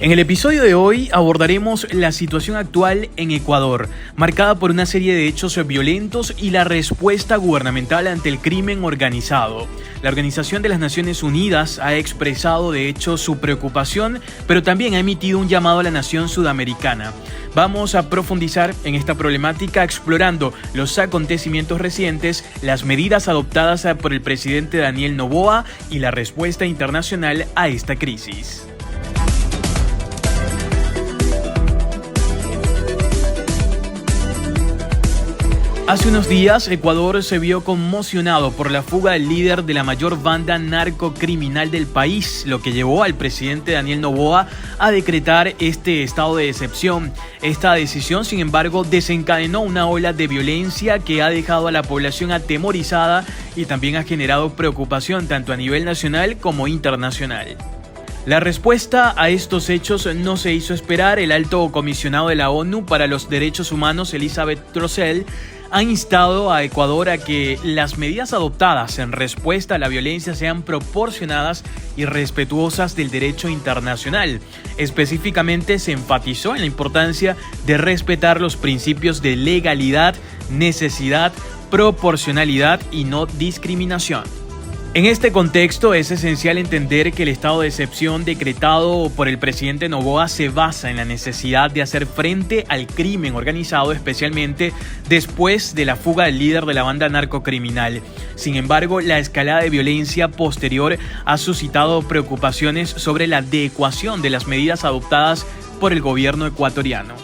En el episodio de hoy abordaremos la situación actual en Ecuador, marcada por una serie de hechos violentos y la respuesta gubernamental ante el crimen organizado. La Organización de las Naciones Unidas ha expresado de hecho su preocupación, pero también ha emitido un llamado a la nación sudamericana. Vamos a profundizar en esta problemática explorando los acontecimientos recientes, las medidas adoptadas por el presidente Daniel Noboa y la respuesta internacional a esta crisis. Hace unos días, Ecuador se vio conmocionado por la fuga del líder de la mayor banda narcocriminal del país, lo que llevó al presidente Daniel Noboa a decretar este estado de excepción. Esta decisión, sin embargo, desencadenó una ola de violencia que ha dejado a la población atemorizada y también ha generado preocupación tanto a nivel nacional como internacional. La respuesta a estos hechos no se hizo esperar. El alto comisionado de la ONU para los Derechos Humanos, Elizabeth Trossel, ha instado a Ecuador a que las medidas adoptadas en respuesta a la violencia sean proporcionadas y respetuosas del derecho internacional. Específicamente se enfatizó en la importancia de respetar los principios de legalidad, necesidad, proporcionalidad y no discriminación. En este contexto es esencial entender que el estado de excepción decretado por el presidente Noboa se basa en la necesidad de hacer frente al crimen organizado, especialmente después de la fuga del líder de la banda narcocriminal. Sin embargo, la escalada de violencia posterior ha suscitado preocupaciones sobre la adecuación de las medidas adoptadas por el gobierno ecuatoriano.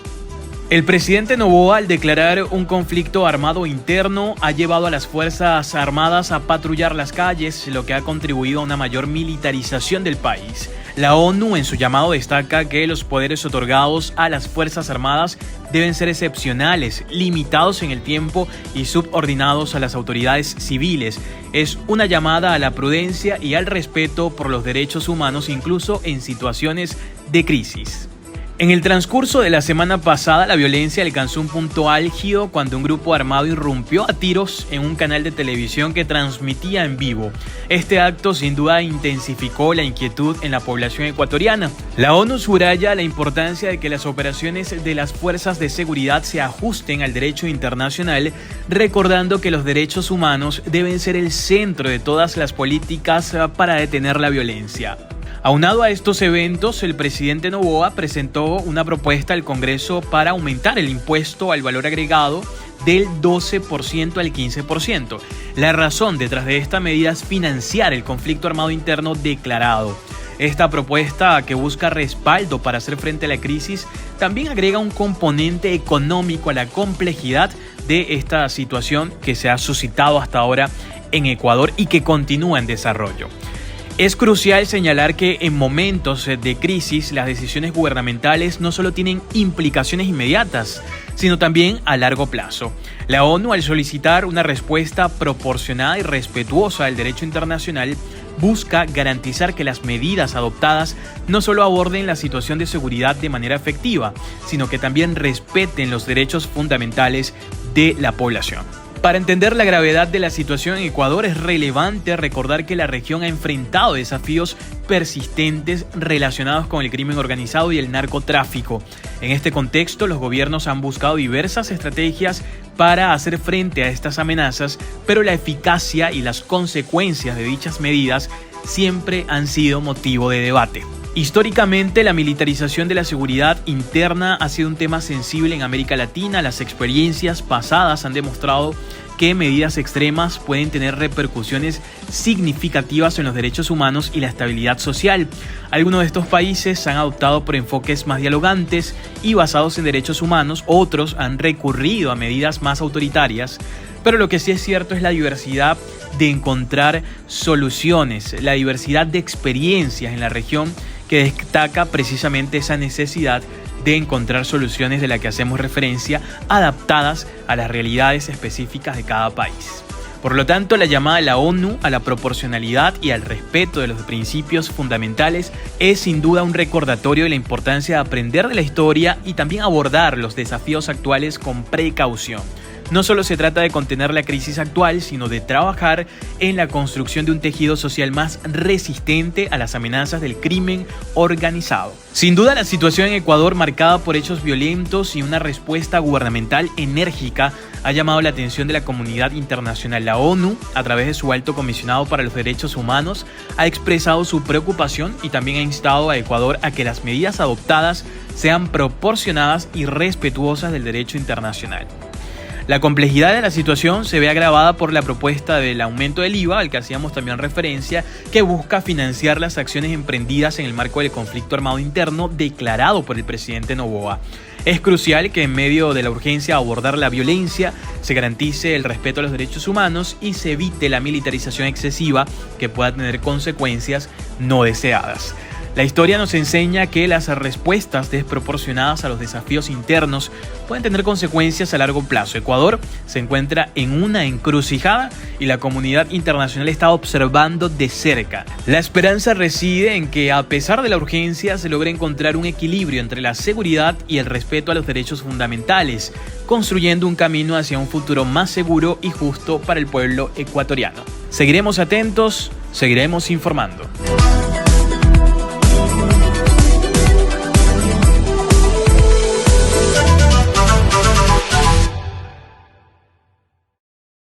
El presidente Noboa, al declarar un conflicto armado interno, ha llevado a las Fuerzas Armadas a patrullar las calles, lo que ha contribuido a una mayor militarización del país. La ONU, en su llamado, destaca que los poderes otorgados a las Fuerzas Armadas deben ser excepcionales, limitados en el tiempo y subordinados a las autoridades civiles. Es una llamada a la prudencia y al respeto por los derechos humanos, incluso en situaciones de crisis. En el transcurso de la semana pasada, la violencia alcanzó un punto álgido cuando un grupo armado irrumpió a tiros en un canal de televisión que transmitía en vivo. Este acto sin duda intensificó la inquietud en la población ecuatoriana. La ONU subraya la importancia de que las operaciones de las fuerzas de seguridad se ajusten al derecho internacional, recordando que los derechos humanos deben ser el centro de todas las políticas para detener la violencia. Aunado a estos eventos, el presidente Noboa presentó una propuesta al Congreso para aumentar el impuesto al valor agregado del 12% al 15%. La razón detrás de esta medida es financiar el conflicto armado interno declarado. Esta propuesta, que busca respaldo para hacer frente a la crisis, también agrega un componente económico a la complejidad de esta situación que se ha suscitado hasta ahora en Ecuador y que continúa en desarrollo. Es crucial señalar que en momentos de crisis las decisiones gubernamentales no solo tienen implicaciones inmediatas, sino también a largo plazo. La ONU, al solicitar una respuesta proporcionada y respetuosa del derecho internacional, busca garantizar que las medidas adoptadas no solo aborden la situación de seguridad de manera efectiva, sino que también respeten los derechos fundamentales de la población. Para entender la gravedad de la situación en Ecuador es relevante recordar que la región ha enfrentado desafíos persistentes relacionados con el crimen organizado y el narcotráfico. En este contexto, los gobiernos han buscado diversas estrategias para hacer frente a estas amenazas, pero la eficacia y las consecuencias de dichas medidas siempre han sido motivo de debate. Históricamente, la militarización de la seguridad interna ha sido un tema sensible en América Latina. Las experiencias pasadas han demostrado que medidas extremas pueden tener repercusiones significativas en los derechos humanos y la estabilidad social. Algunos de estos países han adoptado por enfoques más dialogantes y basados en derechos humanos, otros han recurrido a medidas más autoritarias. Pero lo que sí es cierto es la diversidad de encontrar soluciones, la diversidad de experiencias en la región que destaca precisamente esa necesidad de encontrar soluciones de las que hacemos referencia adaptadas a las realidades específicas de cada país. Por lo tanto, la llamada de la ONU a la proporcionalidad y al respeto de los principios fundamentales es sin duda un recordatorio de la importancia de aprender de la historia y también abordar los desafíos actuales con precaución. No solo se trata de contener la crisis actual, sino de trabajar en la construcción de un tejido social más resistente a las amenazas del crimen organizado. Sin duda, la situación en Ecuador, marcada por hechos violentos y una respuesta gubernamental enérgica, ha llamado la atención de la comunidad internacional. La ONU, a través de su alto comisionado para los derechos humanos, ha expresado su preocupación y también ha instado a Ecuador a que las medidas adoptadas sean proporcionadas y respetuosas del derecho internacional. La complejidad de la situación se ve agravada por la propuesta del aumento del IVA, al que hacíamos también referencia, que busca financiar las acciones emprendidas en el marco del conflicto armado interno declarado por el presidente Noboa. Es crucial que en medio de la urgencia de abordar la violencia se garantice el respeto a los derechos humanos y se evite la militarización excesiva que pueda tener consecuencias no deseadas. La historia nos enseña que las respuestas desproporcionadas a los desafíos internos pueden tener consecuencias a largo plazo. Ecuador se encuentra en una encrucijada y la comunidad internacional está observando de cerca. La esperanza reside en que, a pesar de la urgencia, se logre encontrar un equilibrio entre la seguridad y el respeto a los derechos fundamentales, construyendo un camino hacia un futuro más seguro y justo para el pueblo ecuatoriano. Seguiremos atentos, seguiremos informando.